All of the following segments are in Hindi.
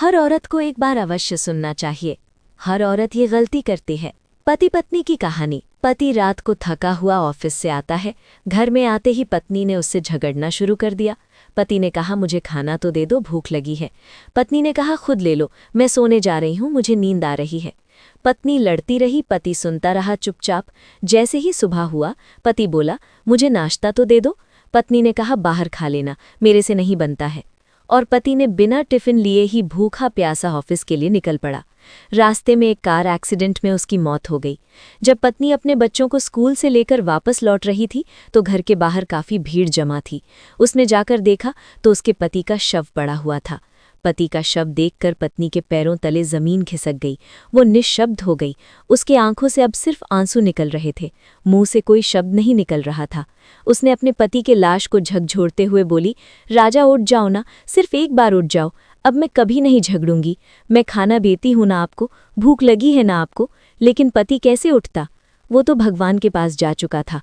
हर औरत को एक बार अवश्य सुनना चाहिए। हर औरत ये गलती करती है। पति पत्नी की कहानी। पति रात को थका हुआ ऑफिस से आता है। घर में आते ही पत्नी ने उससे झगड़ना शुरू कर दिया। पति ने कहा, मुझे खाना तो दे दो, भूख लगी है। पत्नी ने कहा, खुद ले लो, मैं सोने जा रही हूँ, मुझे नींद आ रही है। पत्नी लड़ती रही, पति सुनता रहा चुपचाप। जैसे ही सुबह हुआ, पति बोला, मुझे नाश्ता तो दे दो। पत्नी ने कहा, बाहर खा लेना, मेरे से नहीं बनता है। और पति ने बिना टिफिन लिए ही भूखा प्यासा ऑफिस के लिए निकल पड़ा। रास्ते में एक कार एक्सीडेंट में उसकी मौत हो गई। जब पत्नी अपने बच्चों को स्कूल से लेकर वापस लौट रही थी तो घर के बाहर काफी भीड़ जमा थी। उसने जाकर देखा तो उसके पति का शव पड़ा हुआ था। पति का शव देखकर पत्नी के पैरों तले जमीन खिसक गई। वो निश्शब्द हो गई। उसकी आंखों से अब सिर्फ आंसू निकल रहे थे, मुंह से कोई शब्द नहीं निकल रहा था। उसने अपने पति के लाश को झकझोरते हुए बोली, राजा उठ जाओ ना, सिर्फ एक बार उठ जाओ, अब मैं कभी नहीं झगड़ूंगी। मैं खाना देती हूं ना आपको, भूख लगी है ना आपको। लेकिन पति कैसे उठता? वो तो भगवान के पास जा चुका था।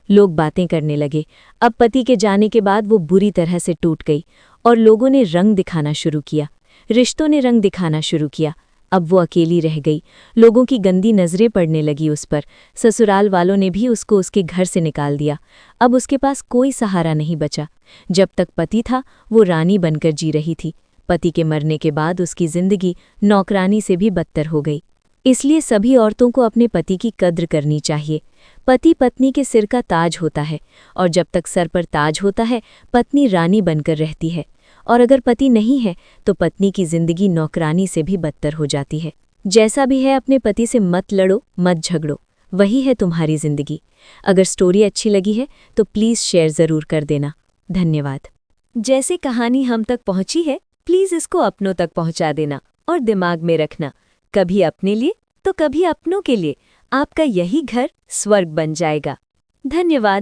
लोग बातें करने लगे। अब पति के जाने के बाद वो बुरी तरह से टूट गई और लोगों ने रंग दिखाना शुरू किया। रिश्तों ने रंग दिखाना शुरू किया। अब वो अकेली रह गई। लोगों की गंदी नजरें पड़ने लगी उस पर। ससुराल वालों ने भी उसको उसके घर से निकाल दिया। अब उसके पास कोई सहारा नहीं बचा। जब तक पति था वो रानी बनकर जी रही थी। पति के मरने के बाद उसकी जिंदगी नौकरानी से भी बदतर हो गई। इसलिए सभी औरतों को अपने पति की कद्र करनी चाहिए। पति पत्नी के सिर का ताज होता है और जब तक सर पर ताज होता है पत्नी रानी बनकर रहती है। और अगर पति नहीं है तो पत्नी की जिंदगी नौकरानी से भी बदतर हो जाती है। जैसा भी है, अपने पति से मत लड़ो, मत झगड़ो, वही है तुम्हारी जिंदगी। अगर स्टोरी अच्छी लगी है तो प्लीज़ शेयर ज़रूर कर देना। धन्यवाद। जैसे कहानी हम तक पहुंची है, प्लीज़ इसको अपनों तक पहुंचा देना और दिमाग में रखना, कभी अपने लिए तो कभी अपनों के लिए आपका यही घर स्वर्ग बन जाएगा। धन्यवाद।